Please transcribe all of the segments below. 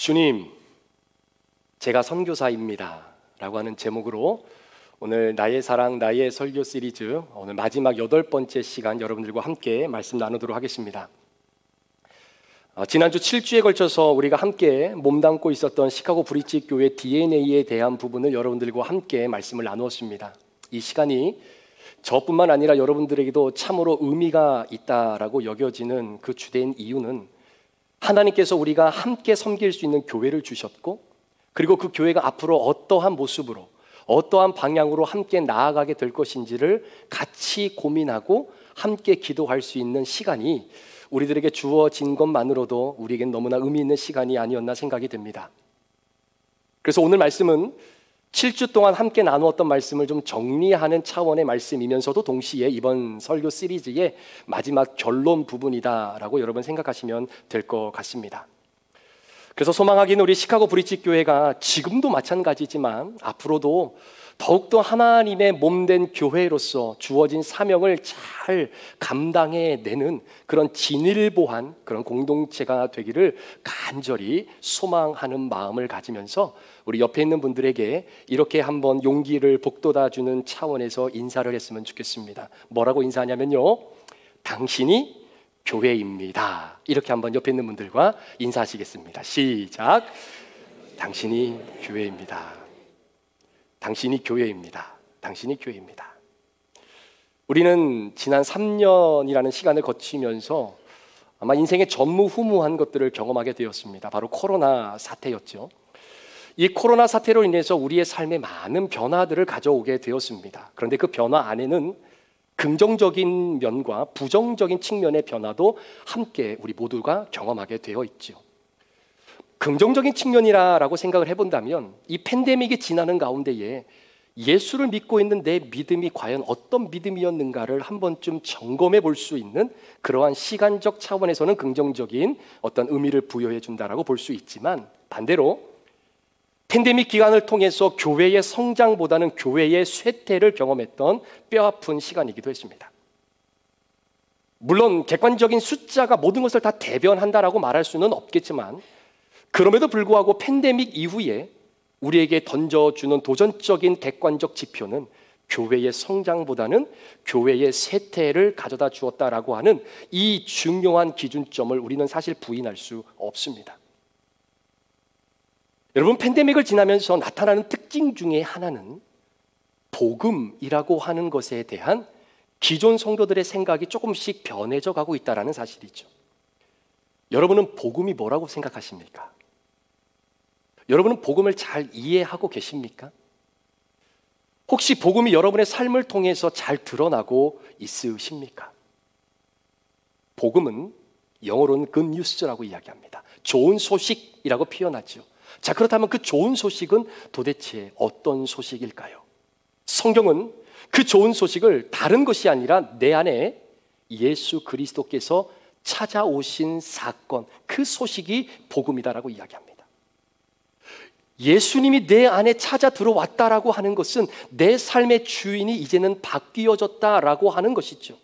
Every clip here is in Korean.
주님, 제가 선교사입니다 라고 하는 제목으로 오늘 나의 사랑 나의 설교 시리즈 오늘 마지막 8번째 시간 여러분들과 함께 말씀 나누도록 하겠습니다. 지난주 7주에 걸쳐서 우리가 함께 몸담고 있었던 시카고 브릿지 교회 DNA에 대한 부분을 여러분들과 함께 말씀을 나누었습니다. 이 시간이 저뿐만 아니라 여러분들에게도 참으로 의미가 있다라고 여겨지는 그 주된 이유는 하나님께서 우리가 함께 섬길 수 있는 교회를 주셨고, 그리고 그 교회가 앞으로 어떠한 모습으로 어떠한 방향으로 함께 나아가게 될 것인지를 같이 고민하고 함께 기도할 수 있는 시간이 우리들에게 주어진 것만으로도 우리에겐 너무나 의미 있는 시간이 아니었나 생각이 됩니다. 그래서 오늘 말씀은 7주 동안 함께 나누었던 말씀을 좀 정리하는 차원의 말씀이면서도 동시에 이번 설교 시리즈의 마지막 결론 부분이다라고 여러분 생각하시면 될 것 같습니다. 그래서 소망하기는 우리 시카고 브릿지 교회가 지금도 마찬가지지만 앞으로도 더욱더 하나님의 몸된 교회로서 주어진 사명을 잘 감당해내는 그런 진일보한 그런 공동체가 되기를 간절히 소망하는 마음을 가지면서 우리 옆에 있는 분들에게 이렇게 한번 용기를 북돋아주는 차원에서 인사를 했으면 좋겠습니다. 뭐라고 인사하냐면요, 당신이 교회입니다. 이렇게 한번 옆에 있는 분들과 인사하시겠습니다. 시작. 당신이 교회입니다. 당신이 교회입니다. 당신이 교회입니다. 우리는 지난 3년이라는 시간을 거치면서 아마 인생의 전무후무한 것들을 경험하게 되었습니다. 바로 코로나 사태였죠. 이 코로나 사태로 인해서 우리의 삶에 많은 변화들을 가져오게 되었습니다. 그런데 그 변화 안에는 긍정적인 면과 부정적인 측면의 변화도 함께 우리 모두가 경험하게 되어 있죠. 긍정적인 측면이라고 생각을 해본다면 이 팬데믹이 지나는 가운데에 예수를 믿고 있는 내 믿음이 과연 어떤 믿음이었는가를 한 번쯤 점검해 볼 수 있는 그러한 시간적 차원에서는 긍정적인 어떤 의미를 부여해 준다라고 볼 수 있지만, 반대로 팬데믹 기간을 통해서 교회의 성장보다는 교회의 쇠퇴를 경험했던 뼈아픈 시간이기도 했습니다. 물론 객관적인 숫자가 모든 것을 다 대변한다라고 말할 수는 없겠지만, 그럼에도 불구하고 팬데믹 이후에 우리에게 던져주는 도전적인 객관적 지표는 교회의 성장보다는 교회의 쇠퇴를 가져다 주었다라고 하는 이 중요한 기준점을 우리는 사실 부인할 수 없습니다. 여러분, 팬데믹을 지나면서 나타나는 특징 중에 하나는 복음이라고 하는 것에 대한 기존 성도들의 생각이 조금씩 변해져 가고 있다는 사실이죠. 여러분은 복음이 뭐라고 생각하십니까? 여러분은 복음을 잘 이해하고 계십니까? 혹시 복음이 여러분의 삶을 통해서 잘 드러나고 있으십니까? 복음은 영어로는 good news라고 이야기합니다. 좋은 소식이라고 표현하죠. 자, 그렇다면 그 좋은 소식은 도대체 어떤 소식일까요? 성경은 그 좋은 소식을 다른 것이 아니라 내 안에 예수 그리스도께서 찾아오신 사건, 그 소식이 복음이다라고 이야기합니다. 예수님이 내 안에 찾아 들어왔다라고 하는 것은 내 삶의 주인이 이제는 바뀌어졌다라고 하는 것이죠.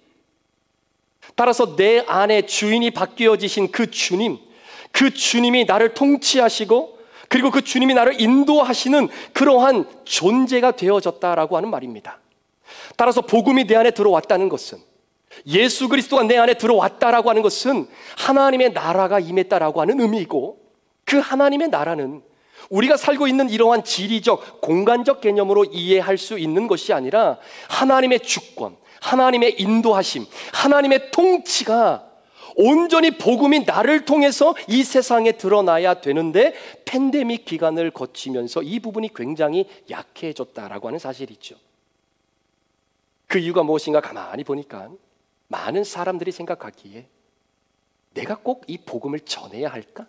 따라서 내 안에 주인이 바뀌어지신 그 주님이 나를 통치하시고, 그리고 그 주님이 나를 인도하시는 그러한 존재가 되어졌다라고 하는 말입니다. 따라서 복음이 내 안에 들어왔다는 것은, 예수 그리스도가 내 안에 들어왔다라고 하는 것은 하나님의 나라가 임했다라고 하는 의미이고, 그 하나님의 나라는 우리가 살고 있는 이러한 지리적, 공간적 개념으로 이해할 수 있는 것이 아니라 하나님의 주권, 하나님의 인도하심, 하나님의 통치가 온전히 복음이 나를 통해서 이 세상에 드러나야 되는데, 팬데믹 기간을 거치면서 이 부분이 굉장히 약해졌다라고 하는 사실이죠. 그 이유가 무엇인가 가만히 보니까 많은 사람들이 생각하기에 내가 꼭 이 복음을 전해야 할까?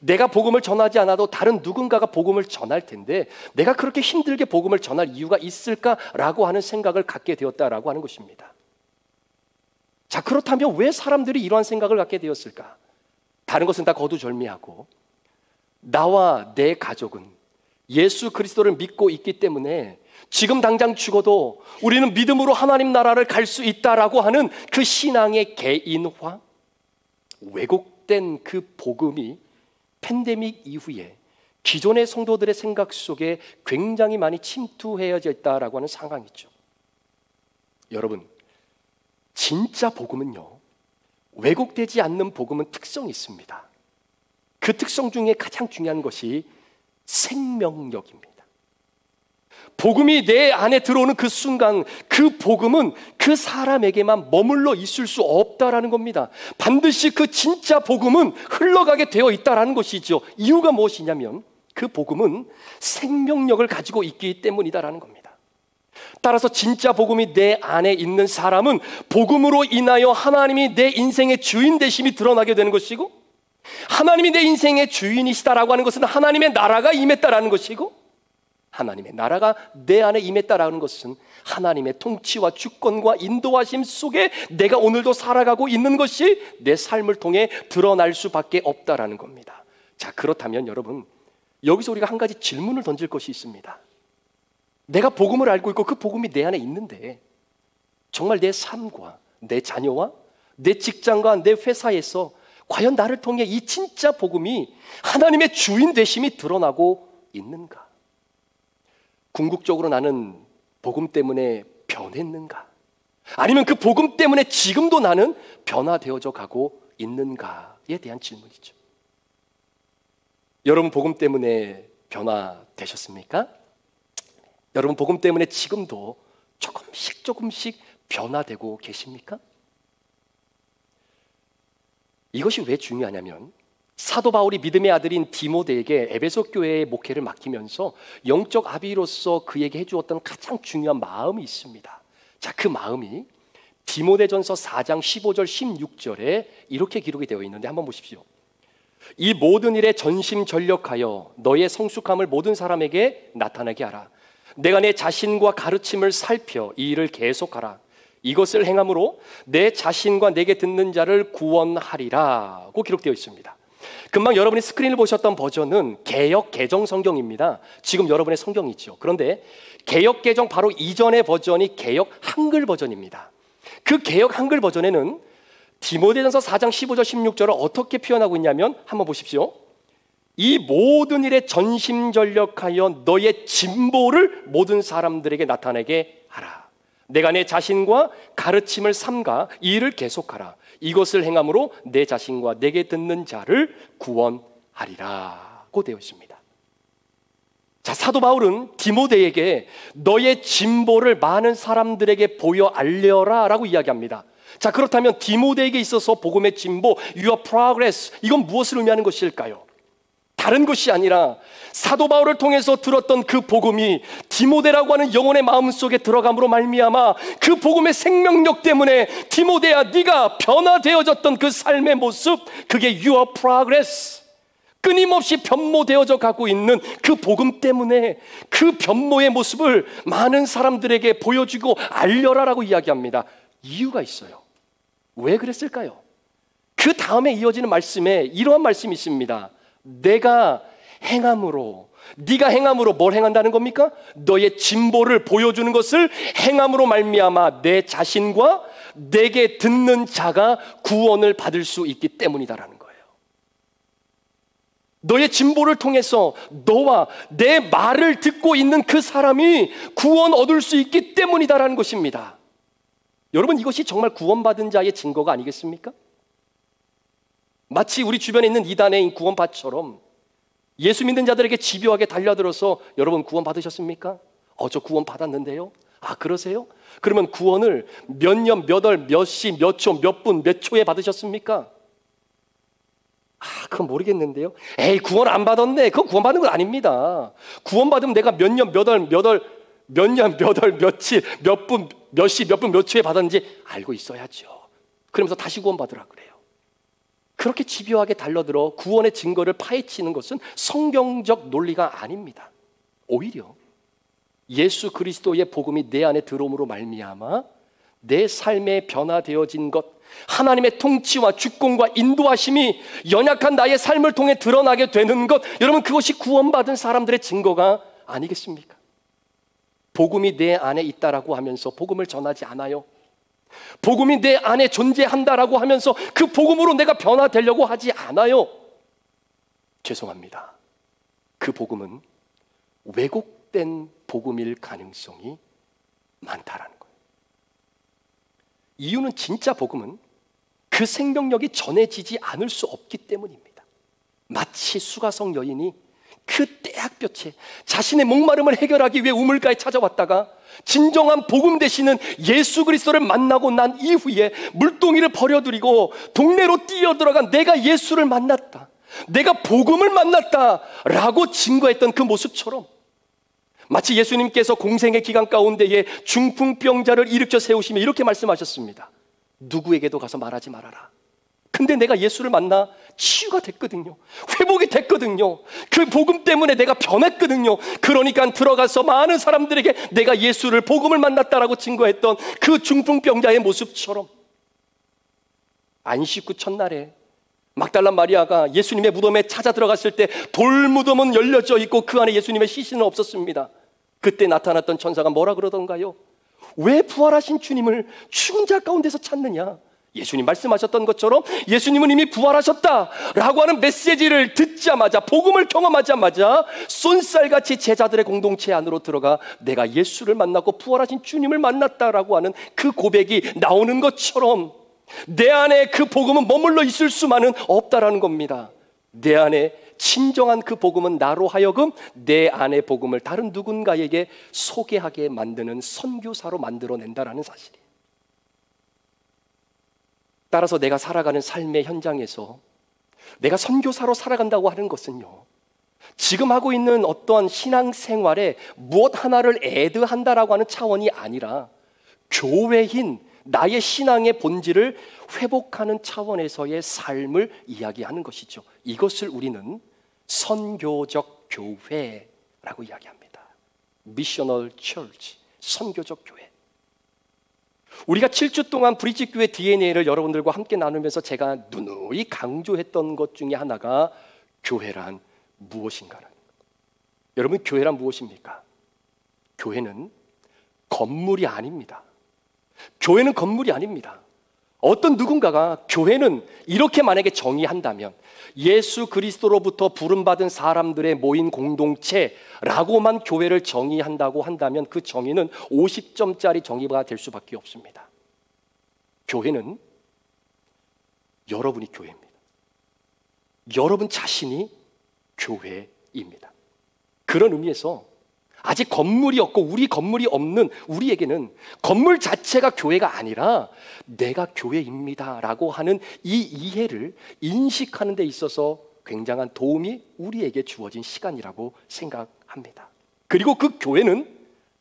내가 복음을 전하지 않아도 다른 누군가가 복음을 전할 텐데 내가 그렇게 힘들게 복음을 전할 이유가 있을까라고 하는 생각을 갖게 되었다라고 하는 것입니다. 자, 그렇다면 왜 사람들이 이러한 생각을 갖게 되었을까? 다른 것은 다 거두절미하고 나와 내 가족은 예수 그리스도를 믿고 있기 때문에 지금 당장 죽어도 우리는 믿음으로 하나님 나라를 갈 수 있다라고 하는 그 신앙의 개인화, 왜곡된 그 복음이 팬데믹 이후에 기존의 성도들의 생각 속에 굉장히 많이 침투해져 있다라고 하는 상황이죠. 여러분, 진짜 복음은요, 왜곡되지 않는 복음은 특성이 있습니다. 그 특성 중에 가장 중요한 것이 생명력입니다. 복음이 내 안에 들어오는 그 순간 그 복음은 그 사람에게만 머물러 있을 수 없다라는 겁니다. 반드시 그 진짜 복음은 흘러가게 되어 있다라는 것이죠. 이유가 무엇이냐면 그 복음은 생명력을 가지고 있기 때문이다라는 겁니다. 따라서 진짜 복음이 내 안에 있는 사람은 복음으로 인하여 하나님이 내 인생의 주인 되심이 드러나게 되는 것이고, 하나님이 내 인생의 주인이시다라고 하는 것은 하나님의 나라가 임했다라는 것이고, 하나님의 나라가 내 안에 임했다라는 것은 하나님의 통치와 주권과 인도하심 속에 내가 오늘도 살아가고 있는 것이 내 삶을 통해 드러날 수밖에 없다라는 겁니다. 자, 그렇다면 여러분, 여기서 우리가 한 가지 질문을 던질 것이 있습니다. 내가 복음을 알고 있고 그 복음이 내 안에 있는데 정말 내 삶과 내 자녀와 내 직장과 내 회사에서 과연 나를 통해 이 진짜 복음이 하나님의 주인 되심이 드러나고 있는가? 궁극적으로 나는 복음 때문에 변했는가? 아니면 그 복음 때문에 지금도 나는 변화되어져 가고 있는가에 대한 질문이죠. 여러분, 복음 때문에 변화되셨습니까? 여러분, 복음 때문에 지금도 조금씩 변화되고 계십니까? 이것이 왜 중요하냐면 사도 바울이 믿음의 아들인 디모데에게 에베소 교회의 목회를 맡기면서 영적 아비로서 그에게 해주었던 가장 중요한 마음이 있습니다. 자, 그 마음이 디모데전서 4장 15절 16절에 이렇게 기록이 되어 있는데 한번 보십시오. 이 모든 일에 전심전력하여 너의 성숙함을 모든 사람에게 나타나게 하라. 내가 내 자신과 가르침을 살펴 이 일을 계속하라. 이것을 행함으로 내 자신과 내게 듣는 자를 구원하리라고 기록되어 있습니다. 금방 여러분이 스크린을 보셨던 버전은 개역 개정 성경입니다. 지금 여러분의 성경이죠. 그런데 개역 개정 바로 이전의 버전이 개역 한글 버전입니다. 그 개역 한글 버전에는 디모데전서 4장 15절 16절을 어떻게 표현하고 있냐면 한번 보십시오. 이 모든 일에 전심전력하여 너의 진보를 모든 사람들에게 나타내게 하라. 내가 내 자신과 가르침을 삼가 이 일을 계속하라. 이것을 행함으로 내 자신과 내게 듣는 자를 구원하리라고 되어 있습니다. 자, 사도 바울은 디모데에게 너의 진보를 많은 사람들에게 보여 알려라 라고 이야기합니다. 자, 그렇다면 디모데에게 있어서 복음의 진보, your progress, 이건 무엇을 의미하는 것일까요? 다른 것이 아니라 사도 바울을 통해서 들었던 그 복음이 디모데라고 하는 영혼의 마음속에 들어감으로 말미암아 그 복음의 생명력 때문에 디모데야, 네가 변화되어졌던 그 삶의 모습, 그게 your progress, 끊임없이 변모되어져 가고 있는 그 복음 때문에 그 변모의 모습을 많은 사람들에게 보여주고 알려라라고 이야기합니다. 이유가 있어요. 왜 그랬을까요? 그 다음에 이어지는 말씀에 이러한 말씀이 있습니다. 내가 행함으로, 네가 행함으로 뭘 행한다는 겁니까? 너의 진보를 보여주는 것을 행함으로 말미암아 내 자신과 내게 듣는 자가 구원을 받을 수 있기 때문이다라는 거예요. 너의 진보를 통해서 너와 내 말을 듣고 있는 그 사람이 구원 얻을 수 있기 때문이다라는 것입니다. 여러분, 이것이 정말 구원받은 자의 증거가 아니겠습니까? 마치 우리 주변에 있는 이단의 구원받처럼 예수 믿는 자들에게 집요하게 달려들어서 여러분 구원 받으셨습니까? 저 구원 받았는데요. 아, 그러세요? 그러면 구원을 몇 년, 몇 월, 몇 시, 몇 초, 몇 분, 몇 초에 받으셨습니까? 아, 그건 모르겠는데요. 에이, 구원 안 받았네. 그건 구원 받는 건 아닙니다. 구원 받으면 내가 몇 년, 몇 월, 며칠, 몇 분, 몇 시, 몇 분, 몇 초에 받았는지 알고 있어야죠. 그러면서 다시 구원 받으라 그래요. 그렇게 집요하게 달려들어 구원의 증거를 파헤치는 것은 성경적 논리가 아닙니다. 오히려 예수 그리스도의 복음이 내 안에 들어옴으로 말미암아 내 삶에 변화되어진 것, 하나님의 통치와 주권과 인도하심이 연약한 나의 삶을 통해 드러나게 되는 것, 여러분, 그것이 구원받은 사람들의 증거가 아니겠습니까? 복음이 내 안에 있다라고 하면서 복음을 전하지 않아요. 복음이 내 안에 존재한다라고 하면서 그 복음으로 내가 변화되려고 하지 않아요. 죄송합니다. 그 복음은 왜곡된 복음일 가능성이 많다라는 거예요. 이유는 진짜 복음은 그 생명력이 전해지지 않을 수 없기 때문입니다. 마치 수가성 여인이 그 떼약볕에 자신의 목마름을 해결하기 위해 우물가에 찾아왔다가 진정한 복음 되시는 예수 그리스도를 만나고 난 이후에 물동이를 버려두고 동네로 뛰어들어간 내가 예수를 만났다, 내가 복음을 만났다 라고 증거했던 그 모습처럼, 마치 예수님께서 공생의 기간 가운데에 중풍병자를 일으켜 세우시며 이렇게 말씀하셨습니다. 누구에게도 가서 말하지 말아라. 근데 내가 예수를 만나 치유가 됐거든요. 회복이 됐거든요. 그 복음 때문에 내가 변했거든요. 그러니까 들어가서 많은 사람들에게 내가 예수를, 복음을 만났다라고 증거했던 그 중풍병자의 모습처럼, 안식 후 첫날에 막달라 마리아가 예수님의 무덤에 찾아 들어갔을 때 돌무덤은 열려져 있고 그 안에 예수님의 시신은 없었습니다. 그때 나타났던 천사가 뭐라 그러던가요? 왜 부활하신 주님을 죽은 자 가운데서 찾느냐? 예수님 말씀하셨던 것처럼 예수님은 이미 부활하셨다라고 하는 메시지를 듣자마자, 복음을 경험하자마자 쏜살같이 제자들의 공동체 안으로 들어가 내가 예수를 만났고 부활하신 주님을 만났다라고 하는 그 고백이 나오는 것처럼, 내 안에 그 복음은 머물러 있을 수만은 없다라는 겁니다. 내 안에 진정한 그 복음은 나로 하여금 내 안의 복음을 다른 누군가에게 소개하게 만드는 선교사로 만들어낸다라는 사실이에요. 따라서 내가 살아가는 삶의 현장에서 내가 선교사로 살아간다고 하는 것은요, 지금 하고 있는 어떠한 신앙생활에 무엇 하나를 애드한다라고 하는 차원이 아니라 교회인 나의 신앙의 본질을 회복하는 차원에서의 삶을 이야기하는 것이죠. 이것을 우리는 선교적 교회라고 이야기합니다. 미셔널 처치, 선교적 교회. 우리가 7주 동안 브릿지 교회 DNA를 여러분들과 함께 나누면서 제가 누누이 강조했던 것 중에 하나가 교회란 무엇인가라는 것. 여러분, 교회란 무엇입니까? 교회는 건물이 아닙니다. 교회는 건물이 아닙니다. 어떤 누군가가 교회는 이렇게 만약에 정의한다면, 예수 그리스도로부터 부름받은 사람들의 모인 공동체라고만 교회를 정의한다고 한다면 그 정의는 50점짜리 정의가 될 수밖에 없습니다. 교회는 여러분이 교회입니다. 여러분 자신이 교회입니다. 그런 의미에서 아직 건물이 없고 우리 건물이 없는 우리에게는 건물 자체가 교회가 아니라 내가 교회입니다 라고 하는 이 이해를 인식하는 데 있어서 굉장한 도움이 우리에게 주어진 시간이라고 생각합니다. 그리고 그 교회는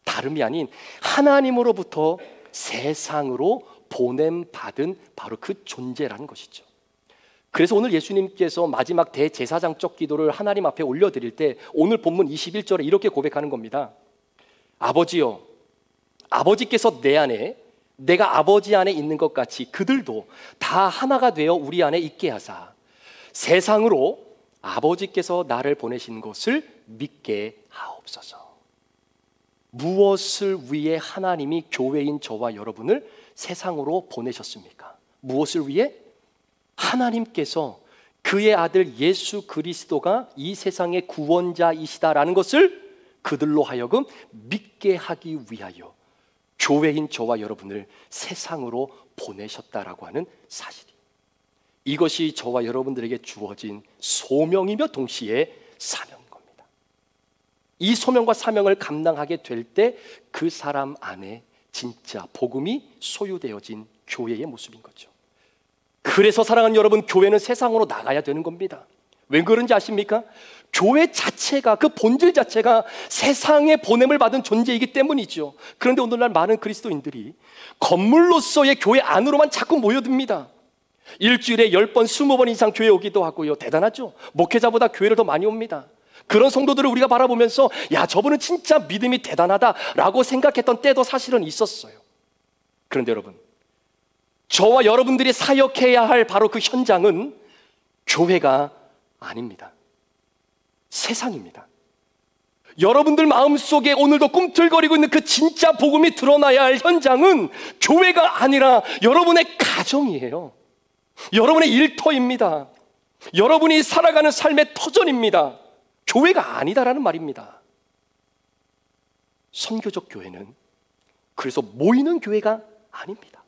다름이 아닌 하나님으로부터 세상으로 보냄받은 바로 그 존재라는 것이죠. 그래서 오늘 예수님께서 마지막 대제사장적 기도를 하나님 앞에 올려드릴 때 오늘 본문 21절에 이렇게 고백하는 겁니다. 아버지여, 아버지께서 내 안에, 내가 아버지 안에 있는 것 같이 그들도 다 하나가 되어 우리 안에 있게 하사 세상으로 아버지께서 나를 보내신 것을 믿게 하옵소서. 무엇을 위해 하나님이 교회인 저와 여러분을 세상으로 보내셨습니까? 무엇을 위해? 하나님께서 그의 아들 예수 그리스도가 이 세상의 구원자이시다라는 것을 그들로 하여금 믿게 하기 위하여 교회인 저와 여러분을 세상으로 보내셨다라고 하는 사실이, 이것이 저와 여러분들에게 주어진 소명이며 동시에 사명인 겁니다. 이 소명과 사명을 감당하게 될 때 그 사람 안에 진짜 복음이 소유되어진 교회의 모습인 거죠. 그래서 사랑하는 여러분, 교회는 세상으로 나가야 되는 겁니다. 왜 그런지 아십니까? 교회 자체가, 그 본질 자체가 세상에 보냄을 받은 존재이기 때문이죠. 그런데 오늘날 많은 그리스도인들이 건물로서의 교회 안으로만 자꾸 모여듭니다. 일주일에 10번, 20번 이상 교회 오기도 하고요. 대단하죠? 목회자보다 교회를 더 많이 옵니다. 그런 성도들을 우리가 바라보면서 야, 저분은 진짜 믿음이 대단하다라고 생각했던 때도 사실은 있었어요. 그런데 여러분, 저와 여러분들이 사역해야 할 바로 그 현장은 교회가 아닙니다. 세상입니다. 여러분들 마음속에 오늘도 꿈틀거리고 있는 그 진짜 복음이 드러나야 할 현장은 교회가 아니라 여러분의 가정이에요. 여러분의 일터입니다. 여러분이 살아가는 삶의 터전입니다. 교회가 아니다라는 말입니다. 선교적 교회는 그래서 모이는 교회가 아닙니다.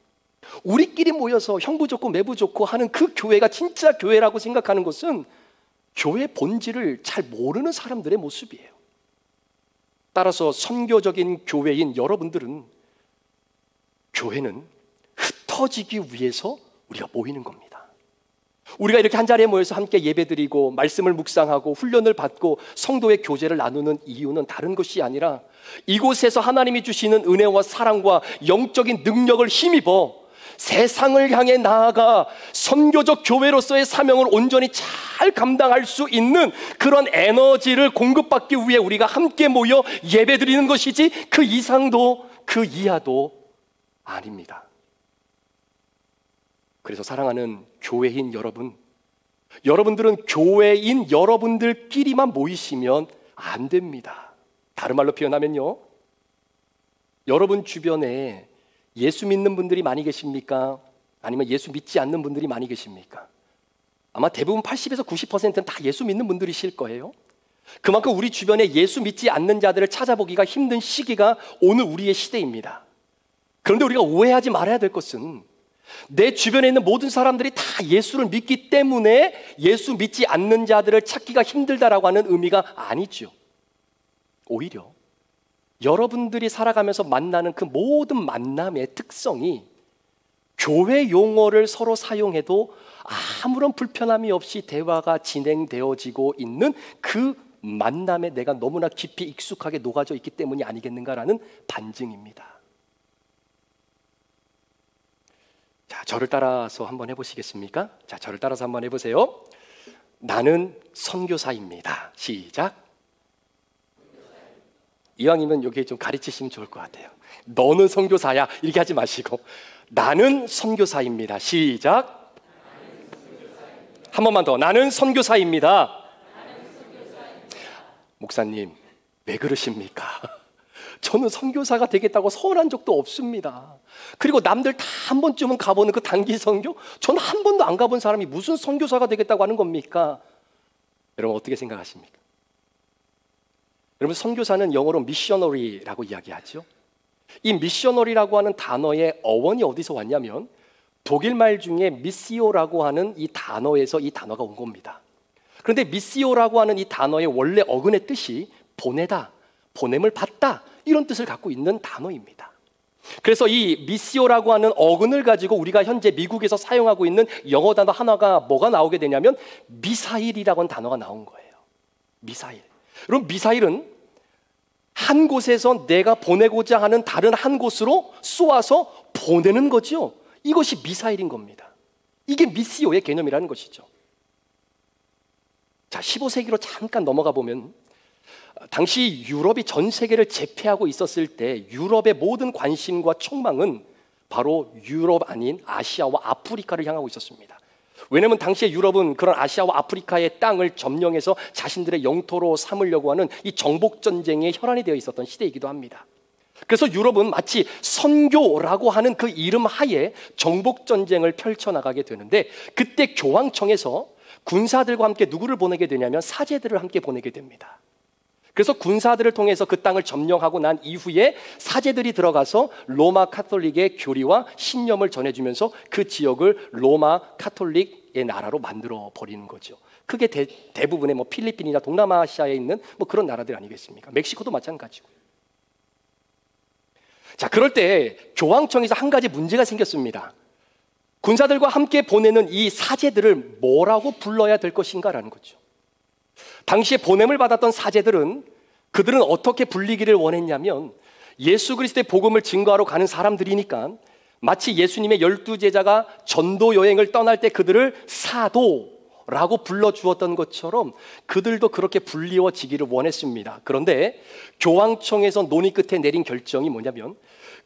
우리끼리 모여서 형부 좋고 매부 좋고 하는 그 교회가 진짜 교회라고 생각하는 것은 교회 본질을 잘 모르는 사람들의 모습이에요. 따라서 선교적인 교회인 여러분들은 교회는 흩어지기 위해서 우리가 모이는 겁니다. 우리가 이렇게 한자리에 모여서 함께 예배드리고 말씀을 묵상하고 훈련을 받고 성도의 교제를 나누는 이유는 다른 것이 아니라 이곳에서 하나님이 주시는 은혜와 사랑과 영적인 능력을 힘입어 세상을 향해 나아가 선교적 교회로서의 사명을 온전히 잘 감당할 수 있는 그런 에너지를 공급받기 위해 우리가 함께 모여 예배드리는 것이지 그 이상도 그 이하도 아닙니다. 그래서 사랑하는 교회인 여러분, 여러분들은 교회인 여러분들끼리만 모이시면 안 됩니다. 다른 말로 표현하면요, 여러분 주변에 예수 믿는 분들이 많이 계십니까? 아니면 예수 믿지 않는 분들이 많이 계십니까? 아마 대부분 80에서 90%는 다 예수 믿는 분들이실 거예요. 그만큼 우리 주변에 예수 믿지 않는 자들을 찾아보기가 힘든 시기가 오늘 우리의 시대입니다. 그런데 우리가 오해하지 말아야 될 것은 내 주변에 있는 모든 사람들이 다 예수를 믿기 때문에 예수 믿지 않는 자들을 찾기가 힘들다라고 하는 의미가 아니죠. 오히려 여러분들이 살아가면서 만나는 그 모든 만남의 특성이 교회 용어를 서로 사용해도 아무런 불편함이 없이 대화가 진행되어지고 있는 그 만남에 내가 너무나 깊이 익숙하게 녹아져 있기 때문이 아니겠는가라는 반증입니다. 자, 저를 따라서 한번 해보시겠습니까? 자, 저를 따라서 한번 해보세요. 나는 선교사입니다. 시작. 이왕이면 여기 좀 가르치시면 좋을 것 같아요. 너는 선교사야 이렇게 하지 마시고 나는 선교사입니다. 시작. 한 번만 더. 나는 선교사입니다. 목사님, 왜 그러십니까? 저는 선교사가 되겠다고 서운한 적도 없습니다. 그리고 남들 다 한 번쯤은 가보는 그 단기 선교, 저는 한 번도 안 가본 사람이 무슨 선교사가 되겠다고 하는 겁니까? 여러분 어떻게 생각하십니까? 여러분, 선교사는 영어로 미셔너리라고 이야기하죠. 이 미셔너리라고 하는 단어의 어원이 어디서 왔냐면 독일말 중에 미시오라고 하는 이 단어에서 이 단어가 온 겁니다. 그런데 미시오라고 하는 이 단어의 원래 어근의 뜻이 보내다, 보냄을 받다 이런 뜻을 갖고 있는 단어입니다. 그래서 이 미시오라고 하는 어근을 가지고 우리가 현재 미국에서 사용하고 있는 영어 단어 하나가 뭐가 나오게 되냐면 미사일이라고 하는 단어가 나온 거예요. 미사일. 여러분, 미사일은 한 곳에서 내가 보내고자 하는 다른 한 곳으로 쏘아서 보내는 거죠. 이것이 미사일인 겁니다. 이게 미시오의 개념이라는 것이죠. 자, 15세기로 잠깐 넘어가 보면 당시 유럽이 전 세계를 제패하고 있었을 때 유럽의 모든 관심과 촉망은 바로 유럽 아닌 아시아와 아프리카를 향하고 있었습니다. 왜냐하면 당시에 유럽은 그런 아시아와 아프리카의 땅을 점령해서 자신들의 영토로 삼으려고 하는 이 정복전쟁의 혈안이 되어 있었던 시대이기도 합니다. 그래서 유럽은 마치 선교라고 하는 그 이름 하에 정복전쟁을 펼쳐나가게 되는데 그때 교황청에서 군사들과 함께 누구를 보내게 되냐면 사제들을 함께 보내게 됩니다. 그래서 군사들을 통해서 그 땅을 점령하고 난 이후에 사제들이 들어가서 로마 카톨릭의 교리와 신념을 전해주면서 그 지역을 로마 카톨릭의 나라로 만들어 버리는 거죠. 그게 대부분의 뭐 필리핀이나 동남아시아에 있는 뭐 그런 나라들 아니겠습니까? 멕시코도 마찬가지고. 자, 그럴 때 교황청에서 한 가지 문제가 생겼습니다. 군사들과 함께 보내는 이 사제들을 뭐라고 불러야 될 것인가라는 거죠. 당시에 보냄을 받았던 사제들은 그들은 어떻게 불리기를 원했냐면 예수 그리스도의 복음을 증거하러 가는 사람들이니까 마치 예수님의 12제자가 전도 여행을 떠날 때 그들을 사도라고 불러주었던 것처럼 그들도 그렇게 불리워지기를 원했습니다. 그런데 교황청에서 논의 끝에 내린 결정이 뭐냐면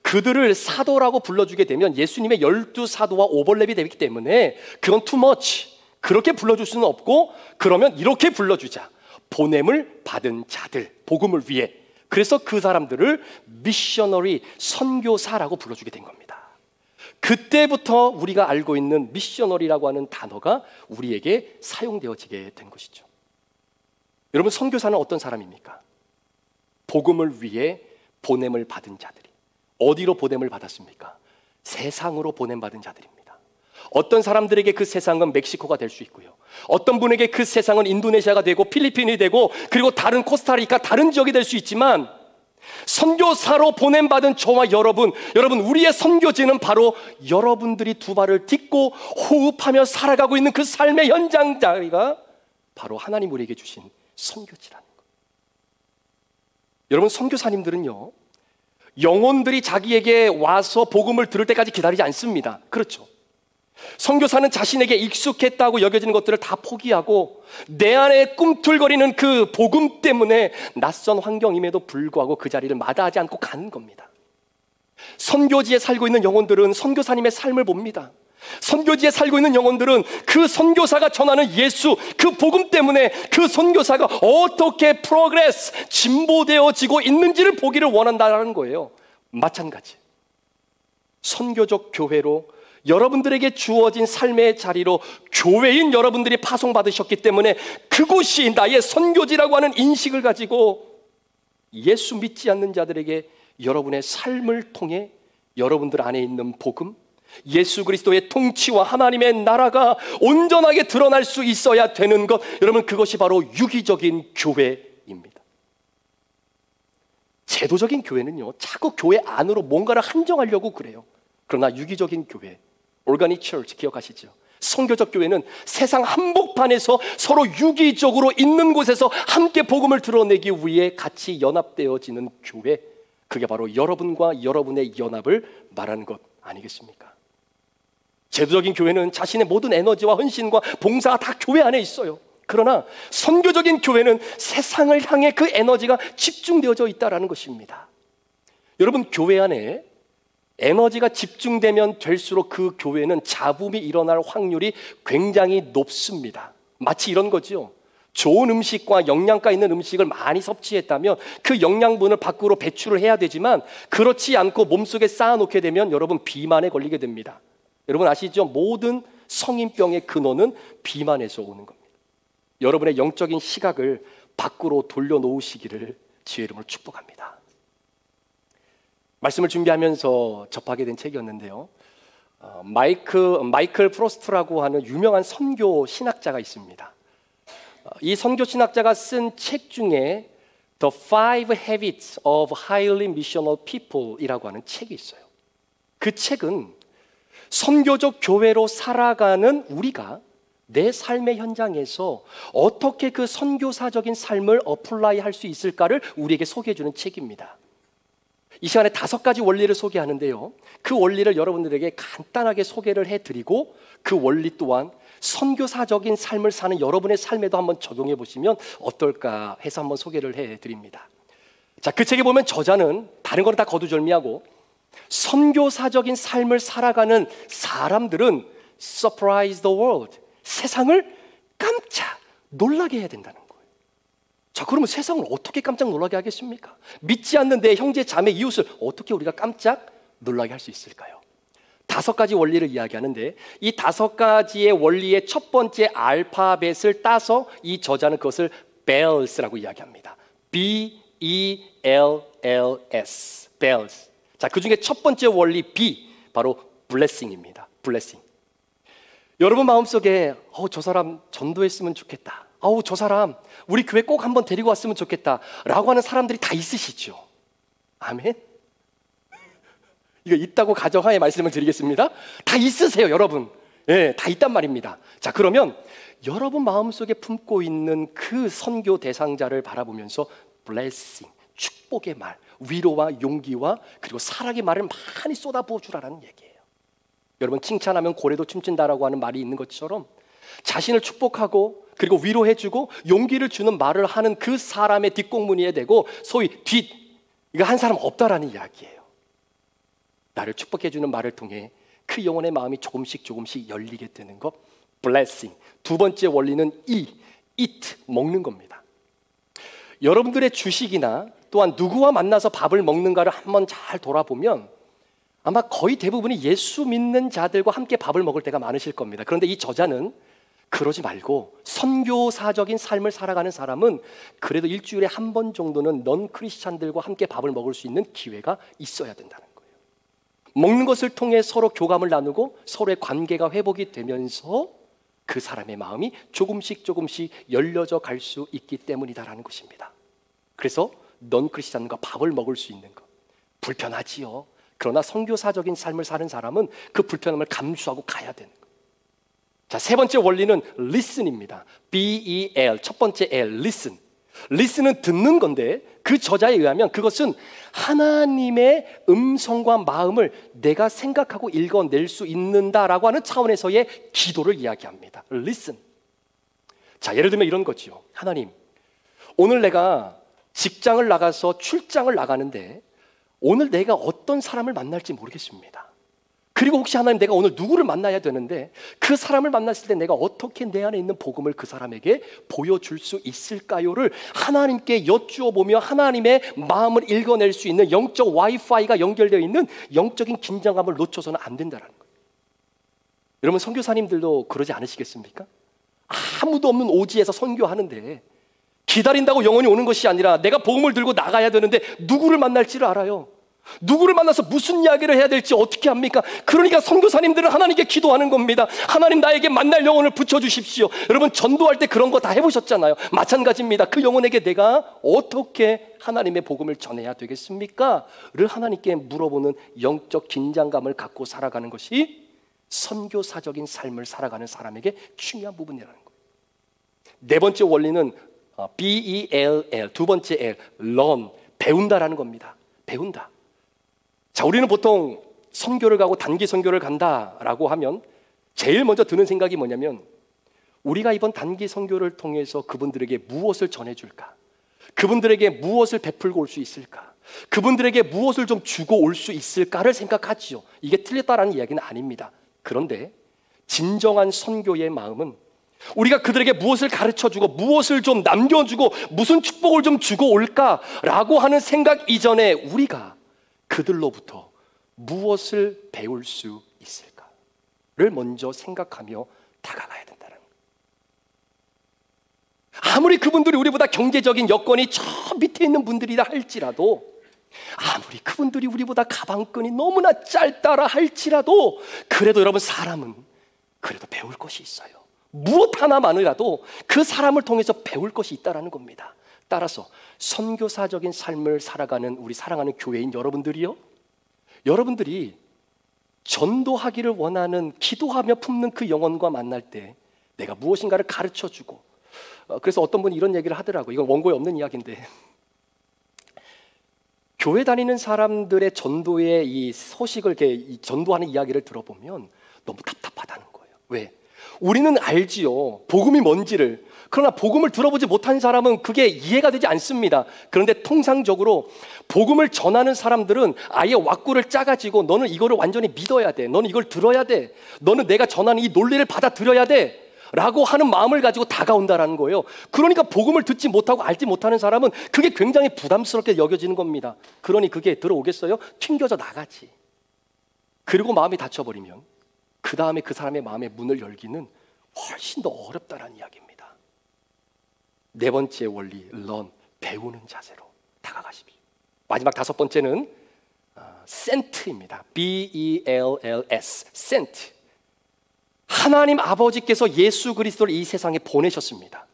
그들을 사도라고 불러주게 되면 예수님의 12사도와 오버랩이 되기 때문에 그건 too much, 그렇게 불러줄 수는 없고 그러면 이렇게 불러주자. 보냄을 받은 자들, 복음을 위해. 그래서 그 사람들을 미셔너리, 선교사라고 불러주게 된 겁니다. 그때부터 우리가 알고 있는 미셔너리라고 하는 단어가 우리에게 사용되어지게 된 것이죠. 여러분, 선교사는 어떤 사람입니까? 복음을 위해 보냄을 받은 자들이. 어디로 보냄을 받았습니까? 세상으로 보냄받은 자들입니다. 어떤 사람들에게 그 세상은 멕시코가 될 수 있고요, 어떤 분에게 그 세상은 인도네시아가 되고 필리핀이 되고 그리고 다른 코스타리카, 다른 지역이 될 수 있지만, 선교사로 보냄받은 저와 여러분, 우리의 선교지는 바로 여러분들이 두 발을 딛고 호흡하며 살아가고 있는 그 삶의 현장 자리가 바로 하나님 우리에게 주신 선교지라는 것. 여러분, 선교사님들은요, 영혼들이 자기에게 와서 복음을 들을 때까지 기다리지 않습니다. 그렇죠? 선교사는 자신에게 익숙했다고 여겨지는 것들을 다 포기하고 내 안에 꿈틀거리는 그 복음 때문에 낯선 환경임에도 불구하고 그 자리를 마다하지 않고 가는 겁니다. 선교지에 살고 있는 영혼들은 선교사님의 삶을 봅니다. 선교지에 살고 있는 영혼들은 그 선교사가 전하는 예수, 그 복음 때문에 그 선교사가 어떻게 프로그레스, 진보되어지고 있는지를 보기를 원한다는 거예요. 마찬가지, 선교적 교회로 여러분들에게 주어진 삶의 자리로 교회인 여러분들이 파송받으셨기 때문에 그곳이 나의 선교지라고 하는 인식을 가지고 예수 믿지 않는 자들에게 여러분의 삶을 통해 여러분들 안에 있는 복음, 예수 그리스도의 통치와 하나님의 나라가 온전하게 드러날 수 있어야 되는 것, 여러분, 그것이 바로 유기적인 교회입니다. 제도적인 교회는요, 자꾸 교회 안으로 뭔가를 한정하려고 그래요. 그러나 유기적인 교회, 오르가닉 처치 기억하시죠? 선교적 교회는 세상 한복판에서 서로 유기적으로 있는 곳에서 함께 복음을 드러내기 위해 같이 연합되어지는 교회, 그게 바로 여러분과 여러분의 연합을 말하는 것 아니겠습니까? 제도적인 교회는 자신의 모든 에너지와 헌신과 봉사가 다 교회 안에 있어요. 그러나 선교적인 교회는 세상을 향해 그 에너지가 집중되어져 있다는 것입니다. 여러분, 교회 안에 에너지가 집중되면 될수록 그 교회는 잡음이 일어날 확률이 굉장히 높습니다. 마치 이런 거죠. 좋은 음식과 영양가 있는 음식을 많이 섭취했다면 그 영양분을 밖으로 배출을 해야 되지만, 그렇지 않고 몸속에 쌓아놓게 되면 여러분 비만에 걸리게 됩니다. 여러분 아시죠? 모든 성인병의 근원은 비만에서 오는 겁니다. 여러분의 영적인 시각을 밖으로 돌려놓으시기를 주의 이름으로 축복합니다. 말씀을 준비하면서 접하게 된 책이었는데요, 마이클 프로스트라고 하는 유명한 선교 신학자가 있습니다. 이 선교 신학자가 쓴 책 중에 The Five Habits of Highly Missional People 이라고 하는 책이 있어요. 그 책은 선교적 교회로 살아가는 우리가 내 삶의 현장에서 어떻게 그 선교사적인 삶을 어플라이 할 수 있을까를 우리에게 소개해 주는 책입니다. 이 시간에 5가지 원리를 소개하는데요, 그 원리를 여러분들에게 간단하게 소개를 해드리고 그 원리 또한 선교사적인 삶을 사는 여러분의 삶에도 한번 적용해 보시면 어떨까 해서 한번 소개를 해드립니다. 자, 그 책에 보면 저자는 다른 거는 다 거두절미하고 선교사적인 삶을 살아가는 사람들은 surprise the world, 세상을 깜짝 놀라게 해야 된다는 거예요. 자, 그러면 세상을 어떻게 깜짝 놀라게 하겠습니까? 믿지 않는 내 형제 자매 이웃을 어떻게 우리가 깜짝 놀라게 할 수 있을까요? 5가지 원리를 이야기하는데, 이 5가지의 원리의 첫 번째 알파벳을 따서 이 저자는 그것을 BELLS라고 이야기합니다. B-E-L-L-S, BELLS. 자, 그 중에 첫 번째 원리 B, 바로 blessing입니다. blessing. 여러분 마음속에 저 사람 전도했으면 좋겠다, 저 사람 우리 교회 꼭 한번 데리고 왔으면 좋겠다 라고 하는 사람들이 다 있으시죠? 아멘? 이거 있다고 가정하에 말씀을 드리겠습니다. 다 있으세요, 여러분. 네, 다 있단 말입니다. 자, 그러면 여러분 마음속에 품고 있는 그 선교 대상자를 바라보면서 blessing, 축복의 말, 위로와 용기와 그리고 사랑의 말을 많이 쏟아부어 주라는 얘기예요. 여러분, 칭찬하면 고래도 춤춘다라고 하는 말이 있는 것처럼 자신을 축복하고 그리고 위로해주고 용기를 주는 말을 하는 그 사람의 뒷공무니에 대고 소위 이거 한 사람 없다라는 이야기예요. 나를 축복해주는 말을 통해 그 영혼의 마음이 조금씩 열리게 되는 것, blessing. 2번째 원리는 eat, 먹는 겁니다. 여러분들의 주식이나 또한 누구와 만나서 밥을 먹는가를 한번 잘 돌아보면 아마 거의 대부분이 예수 믿는 자들과 함께 밥을 먹을 때가 많으실 겁니다. 그런데 이 저자는 그러지 말고 선교사적인 삶을 살아가는 사람은 그래도 일주일에 한 번 정도는 넌 크리스찬들과 함께 밥을 먹을 수 있는 기회가 있어야 된다는 거예요. 먹는 것을 통해 서로 교감을 나누고 서로의 관계가 회복이 되면서 그 사람의 마음이 조금씩 열려져 갈 수 있기 때문이다라는 것입니다. 그래서 넌 크리스찬과 밥을 먹을 수 있는 것, 불편하지요. 그러나 선교사적인 삶을 사는 사람은 그 불편함을 감수하고 가야 되는 거예요. 자, 세 번째 원리는 listen입니다. B-E-L, 첫 번째 L, listen. listen은 듣는 건데 그 저자에 의하면 그것은 하나님의 음성과 마음을 내가 생각하고 읽어낼 수 있는다라고 하는 차원에서의 기도를 이야기합니다. listen. 자, 예를 들면 이런 거지요. 하나님, 오늘 내가 직장을 나가서 출장을 나가는데 오늘 내가 어떤 사람을 만날지 모르겠습니다. 그리고 혹시 하나님, 내가 오늘 누구를 만나야 되는데 그 사람을 만났을 때 내가 어떻게 내 안에 있는 복음을 그 사람에게 보여줄 수 있을까요를 하나님께 여쭈어 보며 하나님의 마음을 읽어낼 수 있는 영적 와이파이가 연결되어 있는 영적인 긴장감을 놓쳐서는 안 된다는 거예요. 여러분, 선교사님들도 그러지 않으시겠습니까? 아무도 없는 오지에서 선교하는데 기다린다고 영혼이 오는 것이 아니라 내가 복음을 들고 나가야 되는데 누구를 만날지를 알아요. 누구를 만나서 무슨 이야기를 해야 될지 어떻게 합니까? 그러니까 선교사님들은 하나님께 기도하는 겁니다. 하나님, 나에게 만날 영혼을 붙여주십시오. 여러분, 전도할 때 그런 거 다 해보셨잖아요. 마찬가지입니다. 그 영혼에게 내가 어떻게 하나님의 복음을 전해야 되겠습니까? 를 하나님께 물어보는 영적 긴장감을 갖고 살아가는 것이 선교사적인 삶을 살아가는 사람에게 중요한 부분이라는 거예요. 네 번째 원리는 B-E-L-L, 두 번째 L, learn, 배운다라는 겁니다. 배운다. 자, 우리는 보통 선교를 가고 단기 선교를 간다라고 하면 제일 먼저 드는 생각이 뭐냐면 우리가 이번 단기 선교를 통해서 그분들에게 무엇을 전해줄까? 그분들에게 무엇을 베풀고 올 수 있을까? 그분들에게 무엇을 좀 주고 올 수 있을까를 생각하지요. 이게 틀렸다라는 이야기는 아닙니다. 그런데 진정한 선교의 마음은 우리가 그들에게 무엇을 가르쳐주고 무엇을 좀 남겨주고 무슨 축복을 좀 주고 올까라고 하는 생각 이전에 우리가 그들로부터 무엇을 배울 수 있을까를 먼저 생각하며 다가가야 된다는 거예요. 아무리 그분들이 우리보다 경제적인 여건이 저 밑에 있는 분들이라 할지라도, 아무리 그분들이 우리보다 가방끈이 너무나 짧다라 할지라도, 그래도 여러분, 사람은 그래도 배울 것이 있어요. 무엇 하나만이라도 그 사람을 통해서 배울 것이 있다는 겁니다. 따라서 선교사적인 삶을 살아가는 우리 사랑하는 교회인 여러분들이요, 여러분들이 전도하기를 원하는, 기도하며 품는 그 영혼과 만날 때 내가 무엇인가를 가르쳐주고, 그래서 어떤 분이 이런 얘기를 하더라고요. 이건 원고에 없는 이야기인데, 교회 다니는 사람들의 전도의 이 소식을 이렇게 전도하는 이야기를 들어보면 너무 답답하다는 거예요. 왜? 우리는 알지요, 복음이 뭔지를. 그러나 복음을 들어보지 못한 사람은 그게 이해가 되지 않습니다. 그런데 통상적으로 복음을 전하는 사람들은 아예 왁구를 짜가지고 너는 이거를 완전히 믿어야 돼, 너는 이걸 들어야 돼, 너는 내가 전하는 이 논리를 받아들여야 돼 라고 하는 마음을 가지고 다가온다라는 거예요. 그러니까 복음을 듣지 못하고 알지 못하는 사람은 그게 굉장히 부담스럽게 여겨지는 겁니다. 그러니 그게 들어오겠어요? 튕겨져 나가지. 그리고 마음이 닫혀버리면 그 다음에 그 사람의 마음의 문을 열기는 훨씬 더 어렵다는 이야기입니다. 네 번째 원리, learn, 배우는 자세로 다가가십시오. 마지막 다섯 번째는 sent입니다. B-E-L-L-S, sent. 하나님 아버지께서 예수 그리스도를 이 세상에 보내셨습니다.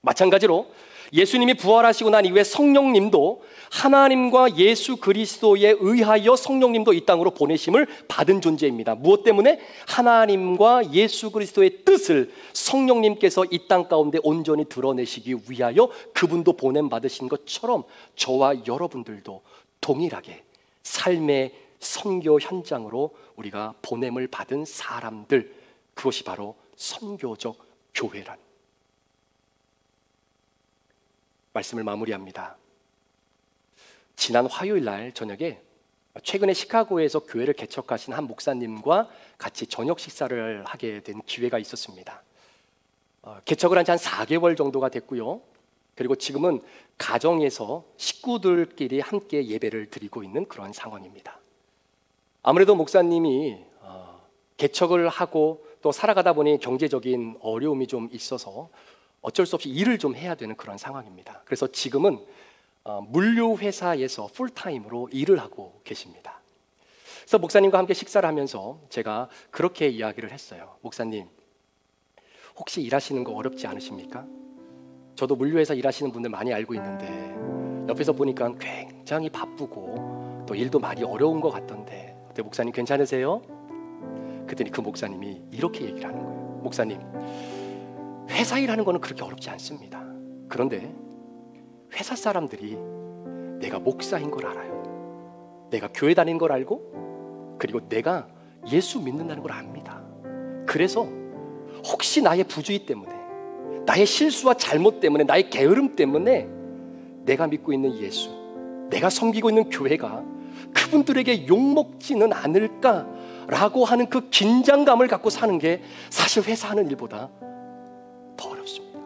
마찬가지로 예수님이 부활하시고 난 이후에 성령님도 하나님과 예수 그리스도에 의하여 성령님도 이 땅으로 보내심을 받은 존재입니다. 무엇 때문에? 하나님과 예수 그리스도의 뜻을 성령님께서 이 땅 가운데 온전히 드러내시기 위하여 그분도 보냄 받으신 것처럼 저와 여러분들도 동일하게 삶의 선교 현장으로 우리가 보냄을 받은 사람들, 그것이 바로 선교적 교회란 말씀을 마무리합니다. 지난 화요일 날 저녁에 최근에 시카고에서 교회를 개척하신 한 목사님과 같이 저녁 식사를 하게 된 기회가 있었습니다. 개척을 한 지 한 4개월 정도가 됐고요. 그리고 지금은 가정에서 식구들끼리 함께 예배를 드리고 있는 그런 상황입니다. 아무래도 목사님이 개척을 하고 또 살아가다 보니 경제적인 어려움이 좀 있어서 어쩔 수 없이 일을 좀 해야 되는 그런 상황입니다. 그래서 지금은 물류회사에서 풀타임으로 일을 하고 계십니다. 그래서 목사님과 함께 식사를 하면서 제가 그렇게 이야기를 했어요. 목사님, 혹시 일하시는 거 어렵지 않으십니까? 저도 물류회사 일하시는 분들 많이 알고 있는데 옆에서 보니까 굉장히 바쁘고 또 일도 많이 어려운 것 같던데 어때, 목사님 괜찮으세요? 그랬더니 그 목사님이 이렇게 얘기를 하는 거예요. 목사님, 회사 일하는 거는 그렇게 어렵지 않습니다. 그런데 회사 사람들이 내가 목사인 걸 알아요. 내가 교회 다니는 걸 알고 그리고 내가 예수 믿는다는 걸 압니다. 그래서 혹시 나의 부주의 때문에, 나의 실수와 잘못 때문에, 나의 게으름 때문에 내가 믿고 있는 예수, 내가 섬기고 있는 교회가 그분들에게 욕먹지는 않을까라고 하는 그 긴장감을 갖고 사는 게 사실 회사 하는 일보다 더 어렵습니다.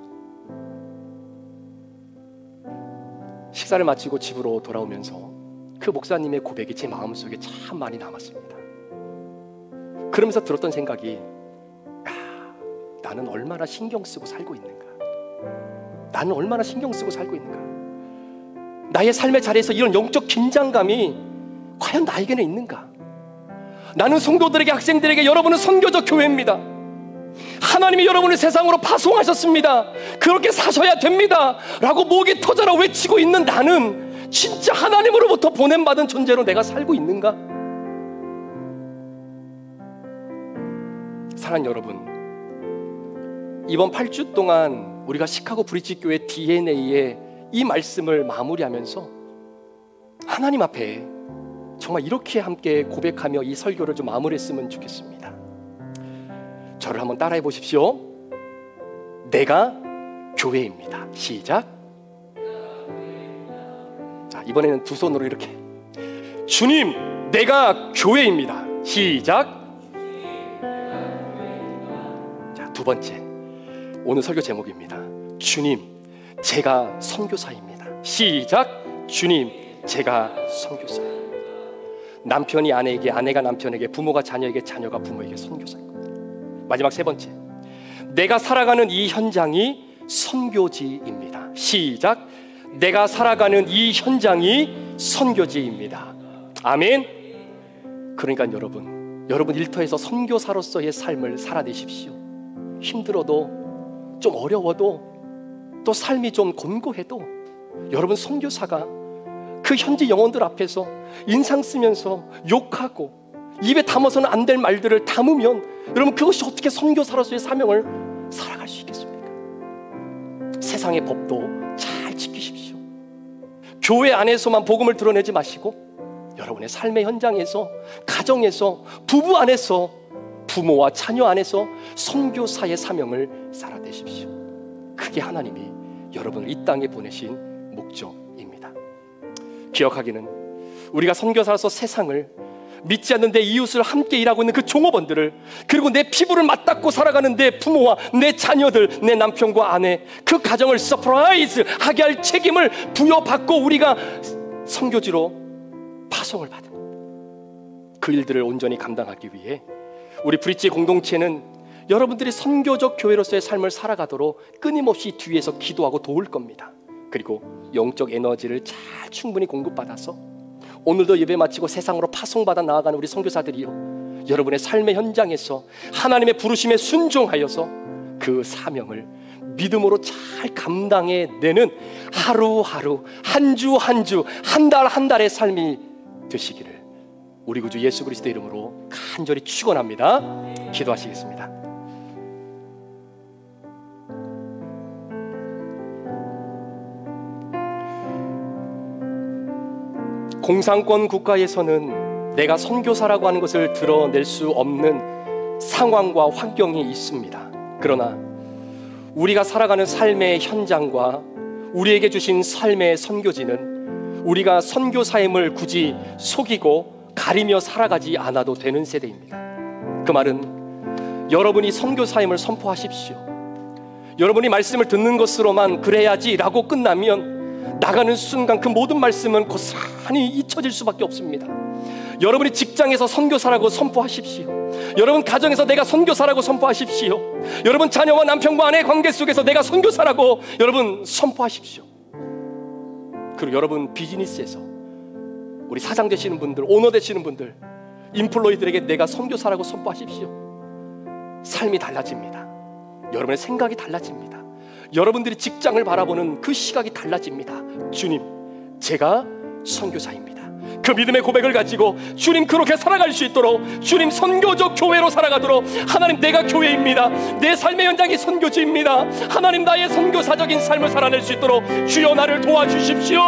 식사를 마치고 집으로 돌아오면서 그 목사님의 고백이 제 마음속에 참 많이 남았습니다. 그러면서 들었던 생각이, 나는 얼마나 신경 쓰고 살고 있는가, 나는 얼마나 신경 쓰고 살고 있는가, 나의 삶의 자리에서 이런 영적 긴장감이 과연 나에게는 있는가. 나는 성도들에게, 학생들에게, 여러분은 선교적 교회입니다. 하나님이 여러분을 세상으로 파송하셨습니다. 그렇게 사셔야 됩니다 라고 목이 터져라 외치고 있는 나는 진짜 하나님으로부터 보냄받은 존재로 내가 살고 있는가? 사랑하는 여러분, 이번 8주 동안 우리가 시카고 브릿지 교회 DNA의 이 말씀을 마무리하면서 하나님 앞에 정말 이렇게 함께 고백하며 이 설교를 좀 마무리했으면 좋겠습니다. 저를 한번 따라해 보십시오. 내가 교회입니다. 시작. 자, 이번에는 두 손으로 이렇게. 주님, 내가 교회입니다. 시작. 자, 두 번째, 오늘 설교 제목입니다. 주님, 제가 선교사입니다. 시작. 주님, 제가 선교사입니다. 남편이 아내에게, 아내가 남편에게, 부모가 자녀에게, 자녀가 부모에게 선교사입니다. 마지막 세 번째, 내가 살아가는 이 현장이 선교지입니다. 시작. 내가 살아가는 이 현장이 선교지입니다. 아멘. 그러니까 여러분 일터에서 선교사로서의 삶을 살아내십시오. 힘들어도, 좀 어려워도, 또 삶이 좀 곤고해도 여러분 선교사가 그 현지 영혼들 앞에서 인상 쓰면서 욕하고 입에 담아서는 안 될 말들을 담으면 여러분 그것이 어떻게 선교사로서의 사명을 살아갈 수 있겠습니까? 세상의 법도 잘 지키십시오. 교회 안에서만 복음을 드러내지 마시고 여러분의 삶의 현장에서, 가정에서, 부부 안에서, 부모와 자녀 안에서 선교사의 사명을 살아내십시오. 그게 하나님이 여러분을 이 땅에 보내신 목적입니다. 기억하기는 우리가 선교사로서 세상을, 믿지 않는 내 이웃을 함께 일하고 있는 그 종업원들을, 그리고 내 피부를 맞닿고 살아가는 내 부모와 내 자녀들, 내 남편과 아내, 그 가정을 서프라이즈 하게 할 책임을 부여받고 우리가 선교지로 파송을 받은 그 일들을 온전히 감당하기 위해 우리 브릿지 공동체는 여러분들이 선교적 교회로서의 삶을 살아가도록 끊임없이 뒤에서 기도하고 도울 겁니다. 그리고 영적 에너지를 잘 충분히 공급받아서 오늘도 예배 마치고 세상으로 파송받아 나아가는 우리 선교사들이요, 여러분의 삶의 현장에서 하나님의 부르심에 순종하여서 그 사명을 믿음으로 잘 감당해내는 하루하루, 한 주 한 주, 한 달 한 달의 삶이 되시기를 우리 구주 예수 그리스도의 이름으로 간절히 축원합니다. 기도하시겠습니다. 공산권 국가에서는 내가 선교사라고 하는 것을 드러낼 수 없는 상황과 환경이 있습니다. 그러나 우리가 살아가는 삶의 현장과 우리에게 주신 삶의 선교지는 우리가 선교사임을 굳이 속이고 가리며 살아가지 않아도 되는 세대입니다. 그 말은 여러분이 선교사임을 선포하십시오. 여러분이 말씀을 듣는 것으로만 그래야지라고 끝나면 나가는 순간 그 모든 말씀은 고스란히 잊혀질 수밖에 없습니다. 여러분이 직장에서 선교사라고 선포하십시오. 여러분 가정에서 내가 선교사라고 선포하십시오. 여러분 자녀와 남편과 아내의 관계 속에서 내가 선교사라고 여러분 선포하십시오. 그리고 여러분 비즈니스에서 우리 사장 되시는 분들, 오너 되시는 분들, 인플로이들에게 내가 선교사라고 선포하십시오. 삶이 달라집니다. 여러분의 생각이 달라집니다. 여러분들이 직장을 바라보는 그 시각이 달라집니다. 주님, 제가 선교사입니다. 그 믿음의 고백을 가지고 주님 그렇게 살아갈 수 있도록, 주님 선교적 교회로 살아가도록, 하나님 내가 교회입니다. 내 삶의 현장이 선교지입니다. 하나님 나의 선교사적인 삶을 살아낼 수 있도록 주여 나를 도와주십시오.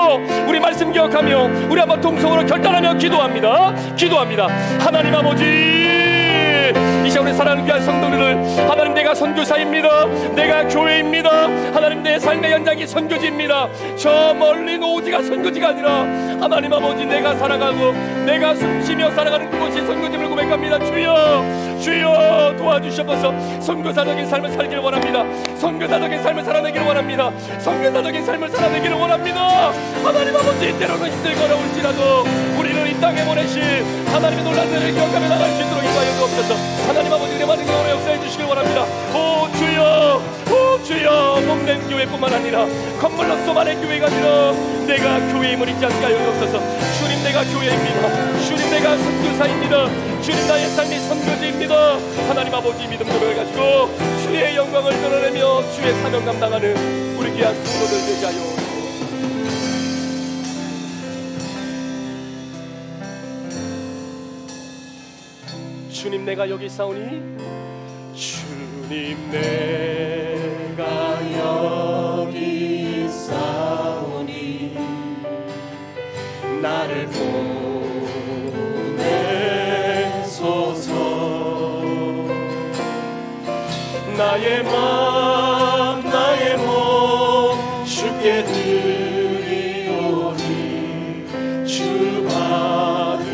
우리 말씀 기억하며 우리 한번 통성으로 결단하며 기도합니다. 하나님 아버지, 이 시간 우리 사랑하는 귀한 성도들을, 하나님 내가 선교사입니다. 내가 교회입니다. 하나님 내 삶의 현장이 선교지입니다. 저 멀리 노지가 선교지가 아니라 하나님 아버지 내가 살아가고 내가 숨쉬며 살아가는 그곳이 선교지를 고백합니다. 주여 도와주셔서 선교사적인 삶을 살기를 원합니다. 선교사적인 삶을 살아내기를 원합니다. 선교사적인 삶을 살아내기를 원합니다. 하나님 아버지, 때로는 힘들고 어려울지라도 우리를 이 땅에 보내신 하나님의 놀라운 은혜를 기억하며 나갈 수 있도록 인도하여 주옵소서. 하나님 아버지, 내 많은 경험을 역사해 주시길 원합니다. 오 주여, 몸된 교회뿐만 아니라 건물로 쏘만의 교회가 아니라 내가 교회임을 잊지 않게 하여 주옵소서. 주님 내가 교회입니다. 주님 내가 선교사입니다. 주님 나의 삶이 선교지입니다. 하나님 아버지, 믿음 고백을 가지고 주의 영광을 드러내며 주의 사명 감당하는 우리 귀한 성도들 되게 하여 주님 내가 여기 있사오니, 주님 내가 여기 있사오니 나를 보내소서. 나의 맘 나의 몸 주께 드리오니 주 받으옵소서.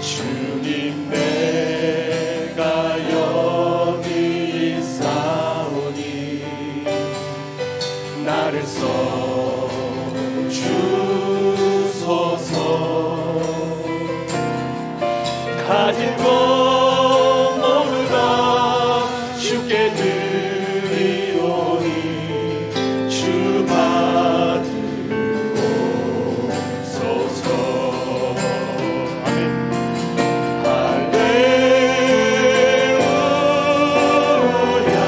주님 내가 여기 있사오니 나를 써주소서. 가진 것 모두 다 주께 드리오니 주 받으옵소서. 아멘. 할렐루야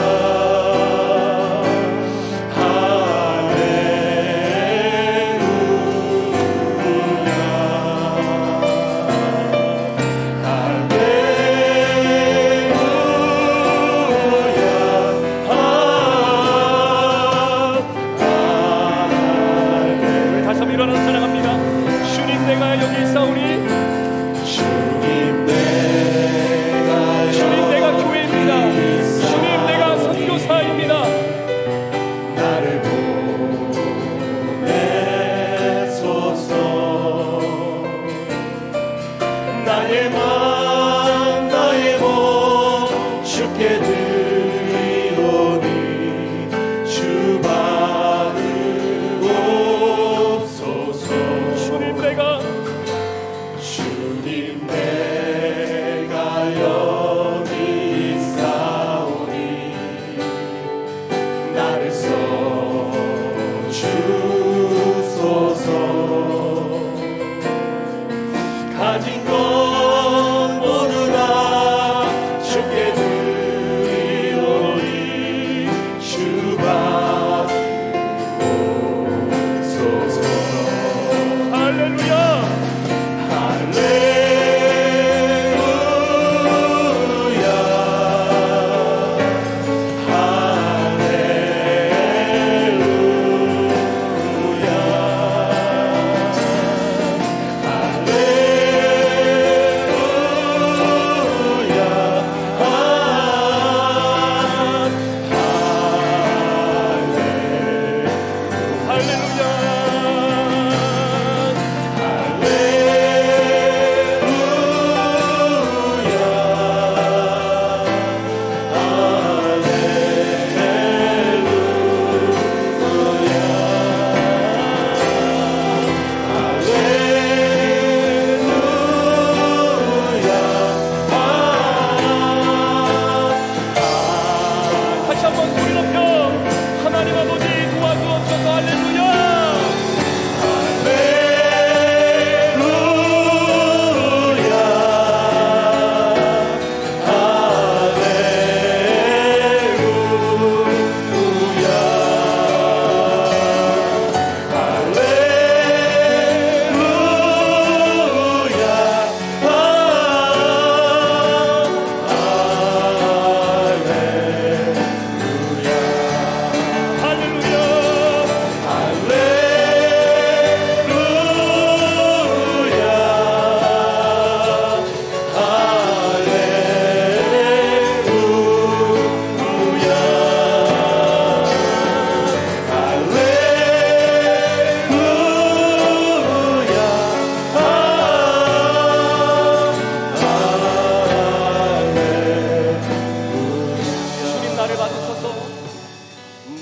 가진 것 모두 다 주께 드리오니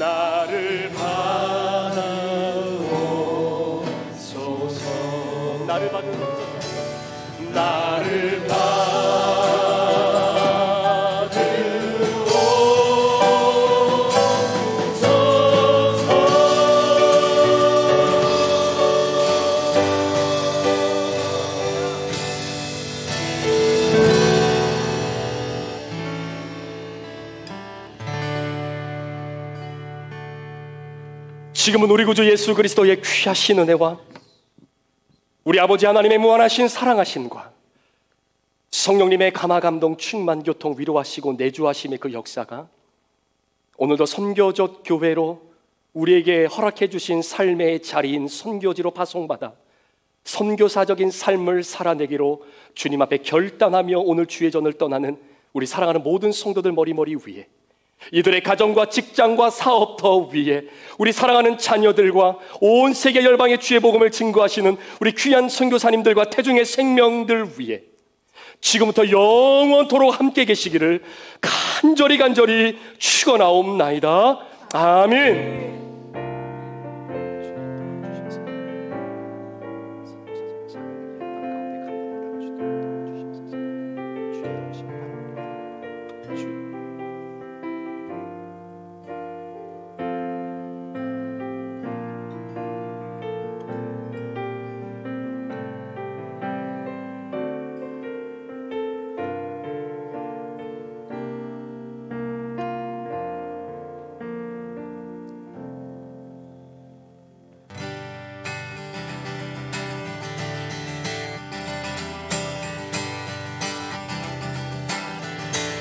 나를 받아오소서. 나를 받으소서. 나를 지금은 우리 구주 예수 그리스도의 귀하신 은혜와 우리 아버지 하나님의 무한하신 사랑하심과 성령님의 감화 감동 충만 교통 위로하시고 내주하심의 그 역사가 오늘도 선교적 교회로 우리에게 허락해 주신 삶의 자리인 선교지로 파송받아 선교사적인 삶을 살아내기로 주님 앞에 결단하며 오늘 주의 전을 떠나는 우리 사랑하는 모든 성도들 머리머리 위에, 이들의 가정과 직장과 사업터 위에, 우리 사랑하는 자녀들과 온 세계 열방의 주의 복음을 증거하시는 우리 귀한 선교사님들과 태중의 생명들 위에 지금부터 영원토록 함께 계시기를 간절히 축원하옵나이다. 아멘.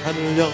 하늘 여